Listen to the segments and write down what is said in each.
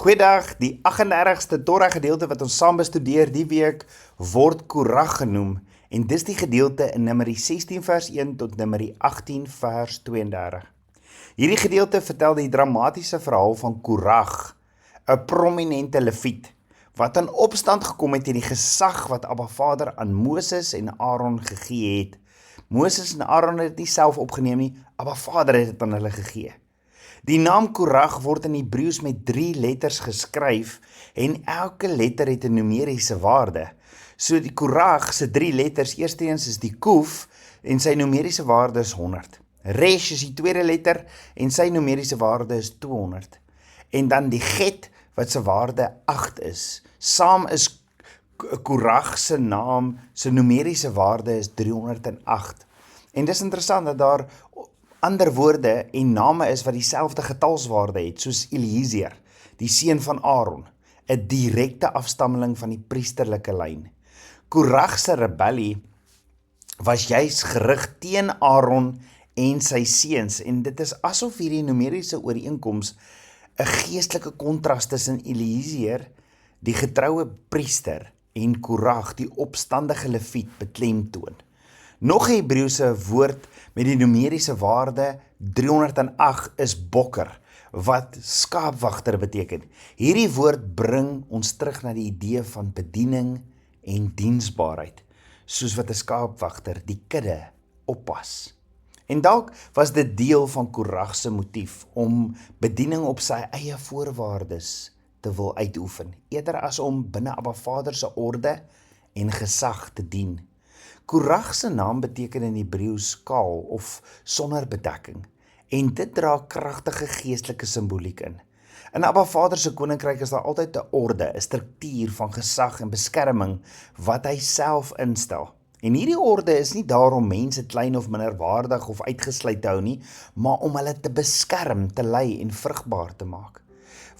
Goeiedag, die 38ste Torah gedeelte wat ons saam bestudeer die week word Korach genoem en dis die gedeelte in Numeri 16 vers 1 tot Numeri 18 vers 32. Hierdie gedeelte vertel die dramatiese verhaal van Korach, 'n prominente leviet, wat in opstand gekom het teen die gesag wat Abba Vader aan Moses en Aaron gegee het. Moses en Aaron het dit nie self opgeneem nie, Abba Vader het dit aan hulle gegee. Die naam Korach word in Hebreëus met 3 letters geskryf en elke letter het 'n numeriese waarde. So die Korach se 3 letters, eerstens is die Kuf en sy numeriese waarde is 100. Resh is die tweede letter en sy numeriese waarde is 200. En dan die Get wat se waarde 8 is. Saam is Korach se naam, se numeriese waarde is 308. En dis interessant dat daar ander woorde en name is wat dieselfde getalswaarde het, soos Eliezer, die seun van Aaron, 'n direkte afstammeling van die priesterlike lyn. Korach se rebellie was juis gerig teen Aaron en sy seuns, en dit is asof hierdie numeriese ooreenkoms 'n geestelike kontras tussen Eliezer, die getroue priester, en Korach, die opstandige leviet, beklemtoon. Nog 'n Hebreëse woord met die numeriese waarde 308 is bokker, wat skaapwagter beteken. Hierdie woord bring ons terug na die idee van bediening en diensbaarheid, soos wat 'n skaapwagter die kudde oppas. En dalk was dit deel van Korach se motief om bediening op sy eie voorwaardes te wil uitoefen, eerder as om binne Abba Vader se orde en gesag te dien. Korach se naam beteken in Hebreëus kaal of sonder bedekking, en dit dra kragtige geestelike simboliek in. In Abba Vader se koninkryk is daar altyd 'n orde, 'n struktuur van gesag en beskerming wat hy self instel. En hierdie orde is nie daar om mense klein of minderwaardig of uitgesluit te hou nie, maar om hulle te beskerm, te lei en vrugbaar te maak.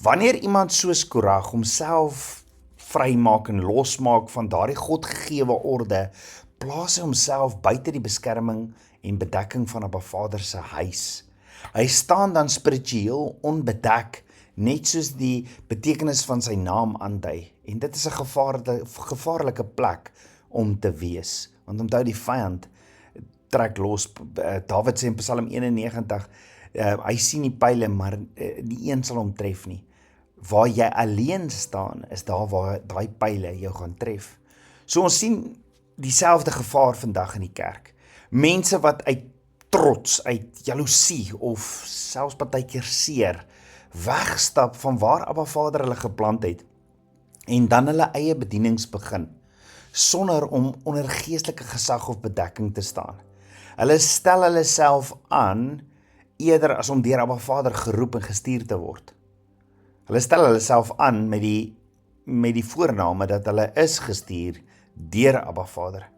Wanneer iemand soos Korach homself vrymaak en losmaak van daardie godgegewe orde, plaas hy homself buite die beskerming en bedekking van Abba Vader se huis. Hy staan dan spiritueel onbedek, net soos die betekenis van sy naam aandui. En dit is 'n gevaarlike plek om te wees. Want onthou, die vyand trek los. Dawid sê in Psalm 91, hy sien die pyle, maar die een sal hom tref nie. Waar jy alleen staan, is daar waar daai pyle jou gaan tref. So ons sien dieselfde gevaar vandag in die kerk. Mense wat uit trots, uit jaloesie of selfs partykeer seer wegstap van waar Abba Vader hulle geplant het en dan hulle eie bedienings begin, sonder om onder geestelike gesag of bedekking te staan. Hulle stel hulle self aan eerder as om deur Abba Vader geroep en gestuur te word. Hulle stel hulle self aan met die voorname dat hulle is gestuur deur Abba Vader.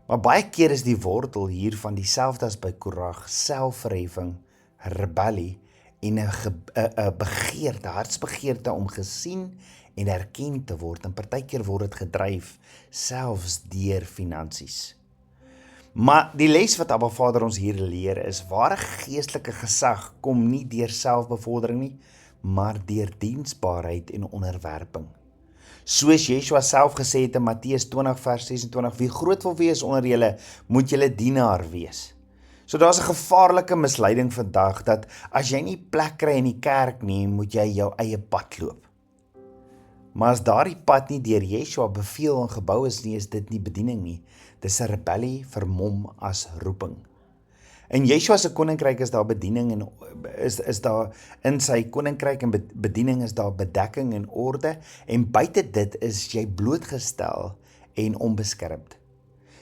Maar baie keer is die wortel hiervan dieselfde as by Korach, selfverheffing, rebellie en 'n begeerte, hartsbegeerte om gesien en erken te word, en partykeer word dit gedryf selfs deur finansies. Maar die les wat Abba Vader ons hier leer is, ware geestelike gesag kom nie deur selfbevordering nie, maar deur diensbaarheid en onderwerping. Soos Yeshua self gesê het in Matteus 20 vers 26, wie groot wil wees onder julle, moet julle dienaar wees. So daar's 'n gevaarlike misleiding vandag, dat as jy nie plek kry in die kerk nie, moet jy jou eie pad loop. Maar as daardie pad nie deur Yeshua beveel en gebou is nie, is dit nie bediening nie. Dis 'n rebellie vermom as roeping. In Yeshua se koninkryk is daar bediening en is daar in sy koninkryk en bediening is daar bedekking en orde, en buite dit is jy blootgestel en onbeskermd.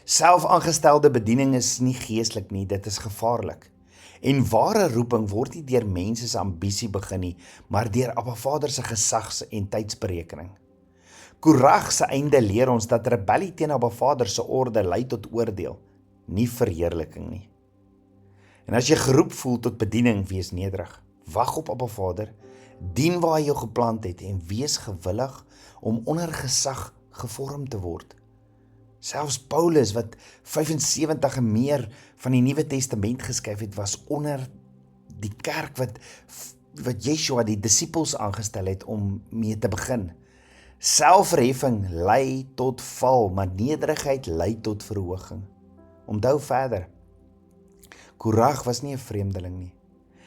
Selfaangestelde bediening is nie geestelik nie, dit is gevaarlik. En ware roeping word nie deur mense se ambisie begin nie, maar deur Abba Vader se gesags- en tydsberekening. Korach se einde leer ons dat rebellie teen Abba Vader se orde lei tot oordeel, nie verheerliking nie. En as jy geroep voel tot bediening, wees nederig. Wag op Abba Vader, dien waar hy jou geplant het en wees gewillig om onder gesag gevorm te word. Selfs Paulus, wat 75 en meer van die Nuwe Testament geskryf het, was onder die kerk wat wat Yeshua die disippels aangestel het om mee te begin. Selfverheffing lei tot val, maar nederigheid lei tot verhoging. Onthou verder, Korag was nie 'n vreemdeling nie.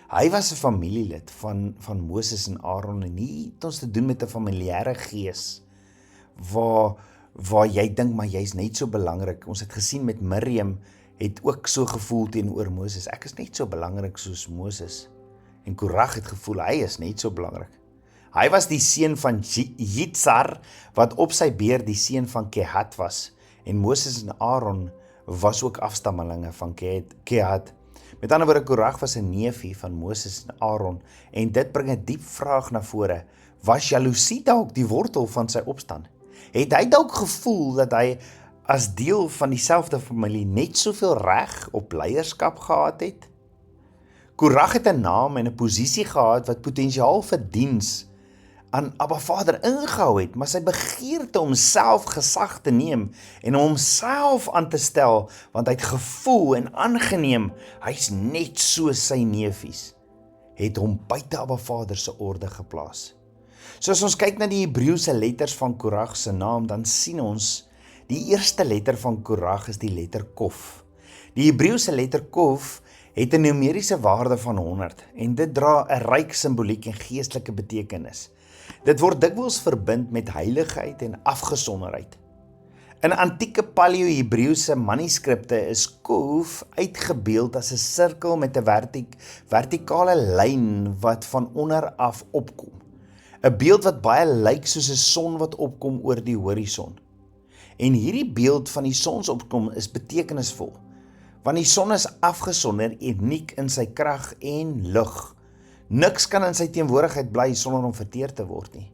Hy was 'n familielid van Moses en Aaron en nie het ons te doen met 'n familiêre gees waar jy dink maar jy's net so belangrik. Ons het gesien met Miriam het ook so gevoel teenoor Moses. Ek is net so belangrik soos Moses. En Korag het gevoel hy is net so belangrik. Hy was die seun van Yitzhar wat op sy beurt die seun van Kehat was. En Moses en Aaron was ook afstammelinge van Kehat. Met ander woorde, Korag was 'n neefie van Moses en Aaron en dit bring 'n diep vraag na vore. Was jaloesie dalk die wortel van sy opstand? Het hy dalk gevoel dat hy as deel van dieselfde familie net soveel reg op leierskap gehad het? Korag het 'n naam en 'n posisie gehad wat potensiaal vir diens aan Abba Vader ingehou het, maar sy begeerte om self gesag te neem en om homself aan te stel, want hy het gevoel en aangeneem, hy's net so sy neefies, het hom buite Abba Vader se orde geplaas. So as ons kyk na die Hebreëse letters van Korag se naam, dan sien ons, die eerste letter van Korag is die letter Kof. Die Hebreëse letter Kof het 'n numeriese waarde van 100 en dit dra 'n ryk simboliek en geestelike betekenis. Dit word dikwels verbind met heiligheid en afgesonderheid. In antieke Paleo-Hebreëse manuskripte is Kof uitgebeeld as 'n sirkel met 'n vertikale lyn wat van onder af opkom. 'n Beeld wat baie lyk soos 'n son wat opkom oor die horison. En hierdie beeld van die sonsopkom is betekenisvol, want die son is afgesonder, uniek in sy krag en lig. Niks kan in sy teenwoordigheid bly sonder om verteer te word nie.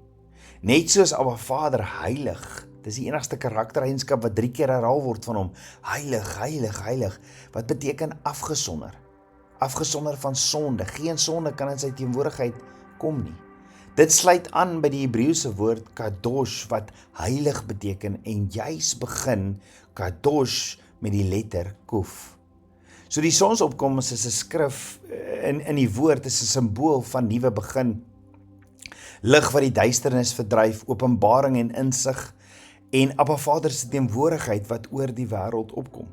Net soos Abba Vader heilig, dis die enigste karaktereienskap wat 3 keer herhaal word van hom, heilig, heilig, heilig, wat beteken afgesonder. Afgesonder van sonde, geen sonde kan in sy teenwoordigheid kom nie. Dit sluit aan by die Hebreëse woord kadosh wat heilig beteken en juis begin kadosh met die letter Kof. So die sonsopkom is 'n skrif in die woord is 'n simbool van nuwe begin. Lig wat die duisternis verdryf, openbaring en insig en Abba Vader se teenwoordigheid wat oor die wêreld opkom.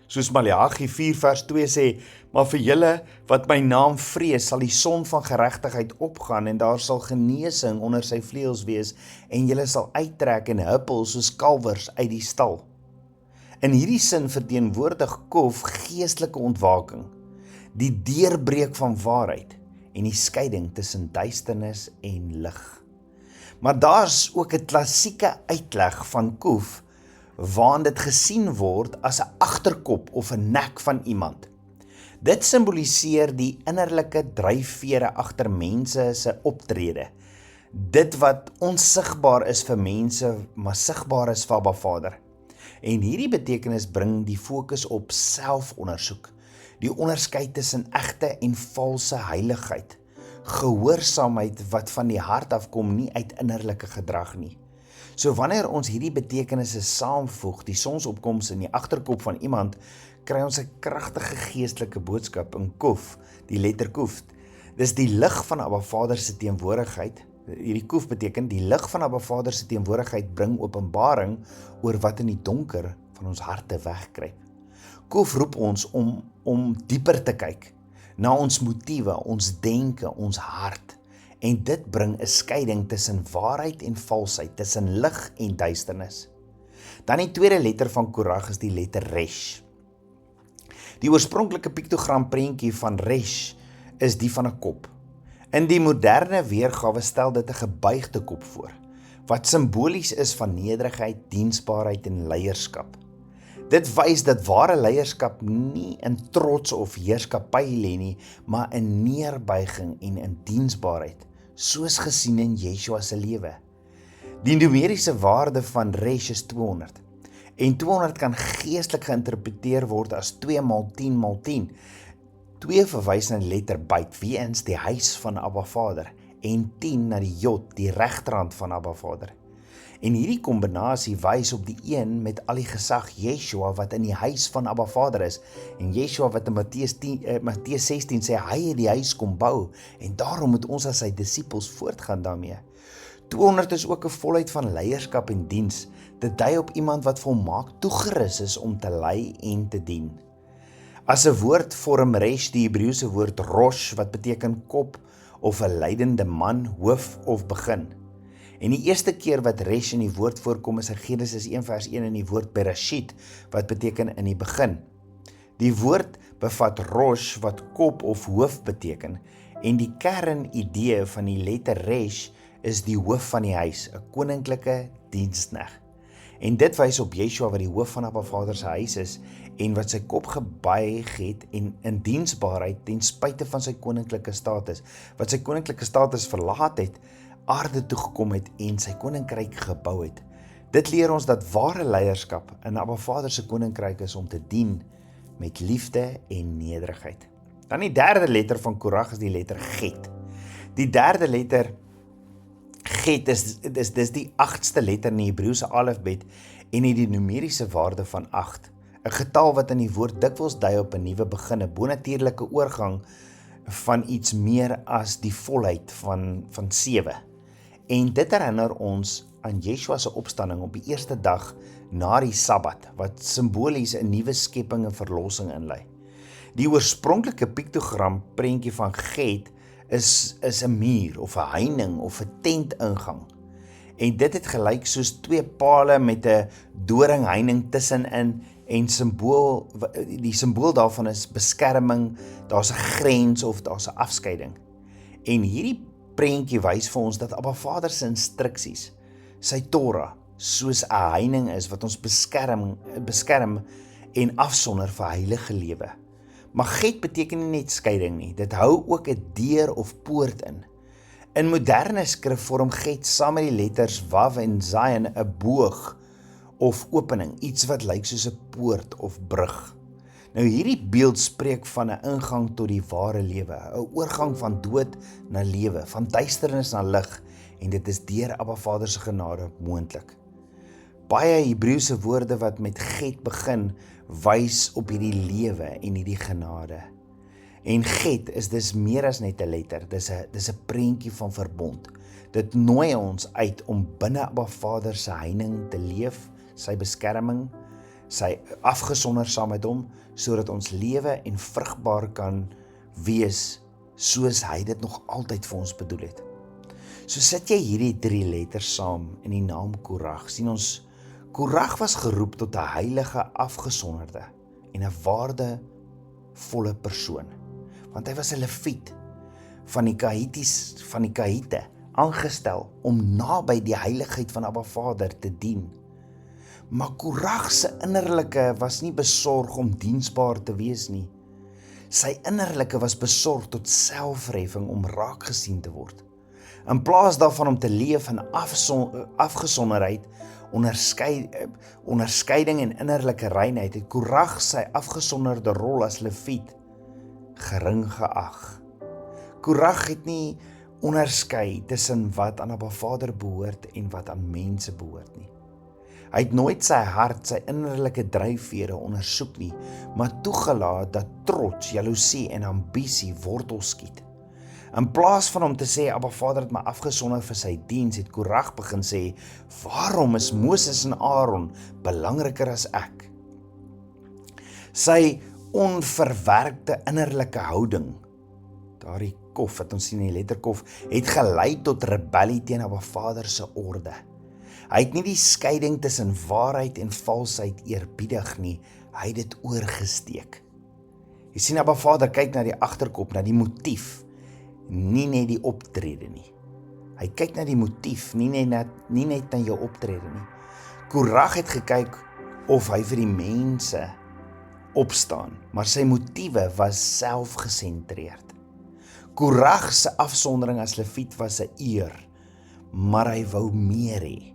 Soos Maleagi 4 vers 2 sê, maar vir julle wat my naam vrees, sal die son van geregtigheid opgaan en daar sal genesing onder sy vleuels wees en julle sal uittrek en huppel soos kalwers uit die stal. In hierdie sin verteenwoordig Kof geestelike ontwaking, die deurbreek van waarheid en die skeiding tussen duisternis en lig. Maar daar's ook 'n klassieke uitleg van Kof waarin dit gesien word as 'n agterkop of 'n nek van iemand. Dit simboliseer die innerlike dryfvere agter mense se optrede. Dit wat onsigbaar is vir mense, maar sigbaar is vir Abba Vader. En hierdie betekenis bring die fokus op selfondersoek, die onderskeid tussen egte en valse heiligheid, gehoorsaamheid wat van die hart afkom, nie uit innerlike gedrag nie. So wanneer ons hierdie betekenisse saamvoeg, die sonsopkoms in die agterkop van iemand, kry ons 'n kragtige geestelike boodskap in Kof, die letter Kof. Dis die lig van Abba Vader se teenwoordigheid. Hierdie Kof beteken die lig van Abba Vader se teenwoordigheid bring openbaring oor wat in die donker van ons harte wegkruip. Kof roep ons om dieper te kyk na ons motiewe, ons denke, ons hart. En dit bring 'n skeiding tussen waarheid en valsheid, tussen lig en duisternis. Dan die tweede letter van Korag is die letter Resh. Die oorspronklike piktogram prentjie van Resh is die van 'n kop. In die moderne weergawe stel dit 'n gebuigde kop voor, wat simbolies is van nederigheid, diensbaarheid en leierskap. Dit wys dat ware leierskap nie in trots of heerskappy lê nie, maar in neerbuiging en in diensbaarheid, soos gesien in Yeshua se lewe. Die numeriese waarde van Resh is 200. En 200 kan geestelik geïnterpreteer word as 2 maal 10 maal 10. 2 verwys na die letter Beit, weens die huis van Abba Vader, en 10 na die Jod, die regterhand van Abba Vader. En hierdie kombinasie wys op die een met al die gesag, Yeshua, wat in die huis van Abba Vader is. En Yeshua wat in Matteus 16 sê, hy het die huis kom bou, en daarom moet ons as sy disippels voortgaan daarmee. 200 is ook 'n volheid van leierskap en diens. Dit dui op iemand wat volmaak toegerus is om te lei en te dien. As 'n woord vorm resh die Hebreëse woord rosh, wat beteken kop of 'n leidende man, hoof of begin. En die eerste keer wat resh in die woord voorkom is in Genesis 1 vers 1 in die woord Bereshit, wat beteken in die begin. Die woord bevat rosh wat kop of hoof beteken, en die kernidee van die letter resh is die hoof van die huis, 'n koninklike diensknegt. En dit wys op Yeshua wat die hoof van Abba Vader se huis is en wat sy kop gebuig het en in diensbaarheid ten spyte van sy koninklike status, wat sy koninklike status verlaat het, aarde toe gekom het en sy koninkryk gebou het. Dit leer ons dat ware leierskap in Abba Vader se koninkryk is om te dien met liefde en nederigheid. Dan die derde letter van Korag is die letter Get. Die derde letter Get dis die 8ste letter in die Hebreëse alfabet en het die numeriese waarde van 8. 'n Getal wat in die woord dikwels dui op 'n nuwe begin, 'n bonatuurlike oorgang van iets meer as die volheid van 7. En dit herinner ons aan Yeshua se opstanding op die eerste dag na die Sabbat, wat simbolies 'n nuwe skepping en verlossing inlei. Die oorspronklike piktogram prentjie van Get is 'n muur of 'n heining of 'n tentingang. En dit het gelyk soos 2 pale met 'n doringheining tussenin en die simbool daarvan is beskerming, daar's 'n grens of daar's 'n afskeiding. En hierdie prentjie wys vir ons dat Abba Vader se instruksies, sy Torah, soos 'n heining is wat ons beskerm en afsonder vir heilige lewe. Maar Get beteken nie net skeiding nie, dit hou ook 'n deur of poort in. In moderne skrif vorm Get saam met die letters Wav en Zayin 'n boog of opening, iets wat lyk soos 'n poort of brug. Nou hierdie beeld spreek van 'n ingang tot die ware lewe, 'n oorgang van dood na lewe, van duisternis na lig, en dit is deur Abba Vader se genade moontlik. Baie Hebreëse woorde wat met Get begin, wys op hierdie lewe en hierdie genade. En Get is dus meer as net 'n letter, dis 'n prentjie van verbond. Dit nooi ons uit om binne Abba Vader se heining te leef, sy beskerming, sy afgesonder saam met hom, sodat ons lewe en vrugbaar kan wees, soos hy dit nog altyd vir ons bedoel het. So sit jy hierdie 3 letters saam in die naam Korag, sien ons, Korag was geroep tot 'n heilige, afgesonderde en 'n waardevolle persoon, want hy was 'n leviet van die Kahite, aangestel om naby die heiligheid van Abba Vader te dien. Maar Korag se innerlike was nie besorg om diensbaar te wees nie. Sy innerlike was besorg tot selfreffing om raak gesien te word. In plaas daarvan om te leef in afgesonderheid, onderskeiding en innerlike reinheid, het Korag sy afgesonderde rol as leviet gering geag. Korag het nie onderskei tussen wat aan Abba Vader behoort en wat aan mense behoort nie. Hy het nooit sy hart, sy innerlike dryfvere ondersoek nie, maar toegelaat dat trots, jaloesie en ambisie wortel skiet. In plaas van om te sê, Abba Vader het my afgesonder vir sy diens, het Korag begin sê, waarom is Moses en Aaron belangriker as ek? Sy onverwerkte innerlike houding, daardie kof wat ons sien in die letterkof, het gelei tot rebellie teen Abba Vader se orde. Hy het nie die skeiding tussen waarheid en valsheid eerbiedig nie, hy het dit oorgesteek. Jy sien, Abba Vader kyk na die agterkop, na die motief, nie net die optrede nie. Hy kyk na die motief, nie net na jou optrede nie. Korag het gekyk of hy vir die mense opstaan, maar sy motiewe was selfgesentreerd. Korag se afsondering as leviet was 'n eer, maar hy wou meer hê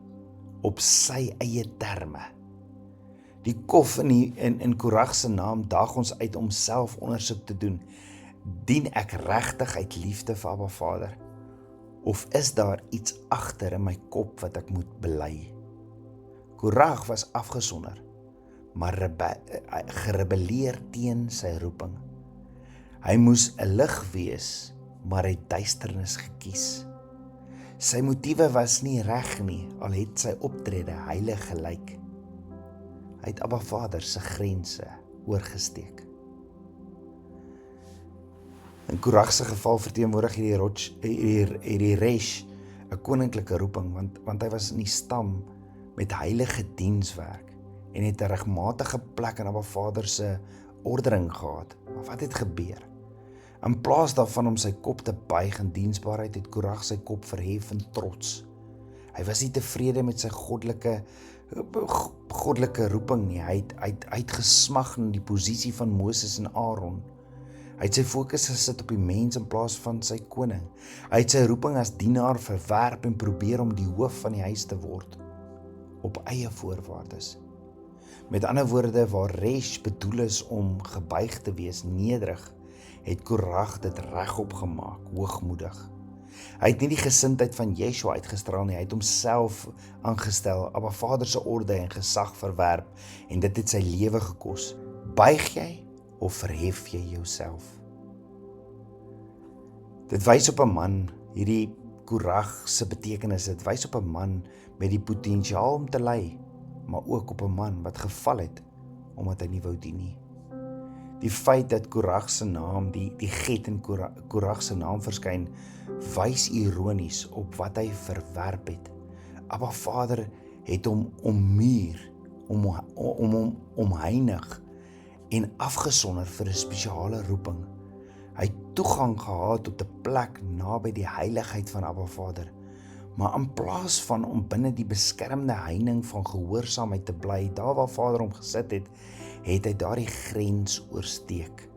op sy eie terme. Die kof in Korag se naam daag ons uit om selfondersoek te doen. Dien ek regtig uit liefde vir Abba Vader? Of is daar iets agter in my kop wat ek moet bely? Korag was afgesonder, maar gerebelleer teen sy roeping. Hy moes 'n lig wees, maar hy het duisternis gekies. Sy motiewe was nie reg nie, al het sy optrede heilig gelyk. Hy het Abba Vader se grense oorgesteek. In Korag se geval verteenwoordig hierdie Resh 'n koninklike roeping, want hy was in die stam met heilige dienswerk en het 'n regmatige plek in Abba Vader se ordering gehad. Maar wat het gebeur? In plaas daarvan om sy kop te buig in diensbaarheid, het Korag sy kop verhef in trots. Hy was nie tevrede met sy goddelike roeping nie. Hy het gesmag in die posisie van Moses en Aaron. Hy het sy fokus gesit op die mens in plaas van sy koning. Hy het sy roeping as dienaar verwerp en probeer om die hoof van die huis te word, op eie voorwaardes. Met ander woorde, waar Resh bedoel is om gebuig te wees, nederig, het Korag dit regop gemaak, hoogmoedig. Hy het nie die gesindheid van Yeshua uitgestraal nie, hy het homself aangestel, Abba Vader se orde en gesag verwerp, en dit het sy lewe gekos. Buig jy of verhef jy jouself? Dit wys op 'n man, hierdie Korag se betekenis, dit wys op 'n man met die potensiaal om te lei, maar ook op 'n man wat geval het, omdat hy nie wou dien nie. Die feit dat Korag se naam, die get in Korag se naam verskyn, wys ironies op wat hy verwerp het. Abba Vader het hom ommuur, hom omheinig en afgesonder vir 'n spesiale roeping. Hy het toegang gehad tot 'n plek naby die heiligheid van Abba Vader. Maar in plaas van om binne die beskermde heining van gehoorsaamheid te bly, daar waar Vader hom gesit het, het hy daardie grens oorsteek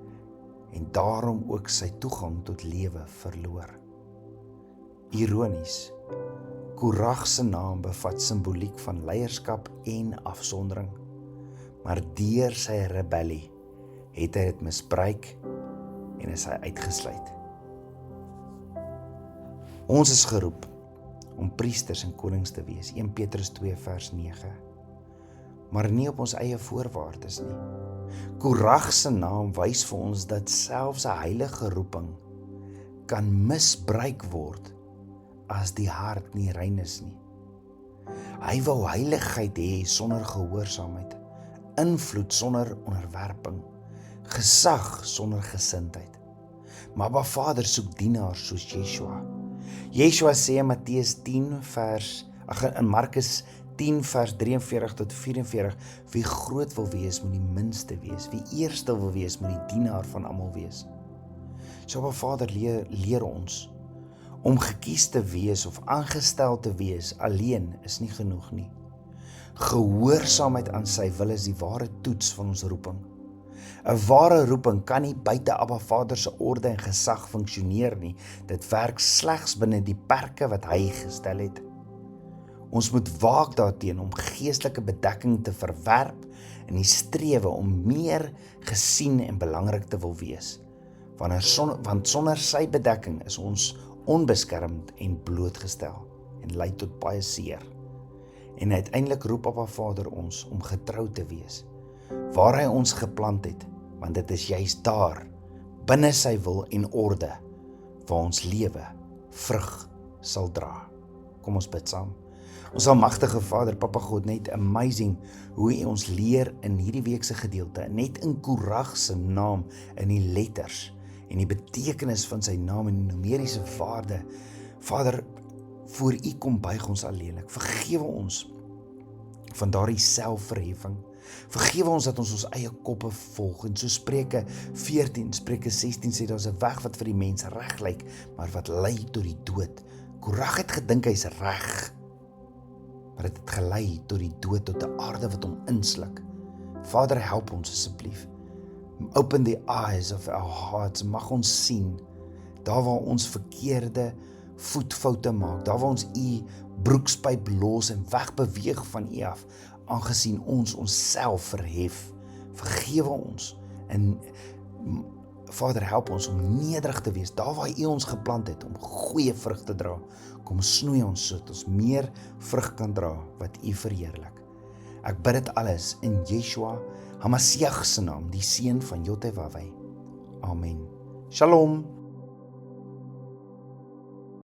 en daarom ook sy toegang tot lewe verloor. Ironies, Korag se naam bevat simboliek van leierskap en afsondering, maar deur sy rebellie het hy dit misbruik en is hy uitgesluit. Ons is geroep om priesters en konings te wees, 1 Petrus 2 vers 9, maar nie op ons eie voorwaardes nie. Korag se naam wys vir ons dat selfs 'n heilige roeping kan misbruik word as die hart nie rein is nie. Hy wou heiligheid hê sonder gehoorsaamheid, invloed sonder onderwerping, gesag sonder gesindheid. Maar Abba Vader soek dienaars soos Yeshua. Yeshua sê in Markus 10 vers 43 tot 44, wie groot wil wees, moet die minste wees. Wie eerste wil wees, moet die dienaar van almal wees. So Abba Vader leer ons, om gekies te wees of aangestel te wees, alleen is nie genoeg nie. Gehoorsaamheid aan sy wil is die ware toets van ons roeping. 'n Ware roeping kan nie buite Abba Vader se orde en gesag funksioneer nie. Dit werk slegs binne die perke wat hy gestel het. Ons moet waak daarteen om geestelike bedekking te verwerp in die strewe om meer gesien en belangrik te wil wees. Want sonder sy bedekking is ons onbeskermd en blootgestel en lei tot baie seer. En uiteindelik roep Abba Vader ons om getrou te wees, waar hy ons geplant het, want dit is juist daar, binne sy wil en orde, waar ons lewe vrug sal dra. Kom ons bid saam. Ons almagtige Vader, Papa God, net amazing hoe U ons leer in hierdie week se gedeelte, net in Korag se naam, in die letters en die betekenis van sy naam en die numeriese waarde. Vader, voor U kom buig ons alleenlik. Vergewe ons van daardie selfverheffing. Vergewe ons dat ons eie koppe volg. En so Spreuke 14, Spreuke 16 sê, daar's 'n weg wat vir die mens reg lyk, maar wat lei tot die dood. Korag het gedink hy's reg, maar dit het gelei tot die dood, tot 'n aarde wat hom insluk. Vader, help ons asseblief. Open the eyes of our hearts. Mag ons sien, daar waar ons verkeerde voetfoute maak, daar waar ons U broekspyp los en wegbeweeg van U af, aangesien ons onsself verhef. Vergewe ons en Vader, help ons om nederig te wees, daar waar U ons geplant het, om goeie vrug te dra. Kom snoei ons sodat ons meer vrug kan dra, wat U verheerlik. Ek bid dit alles in Yeshua HaMashiach se naam, die seun van Jotewawei. Amen. Shalom.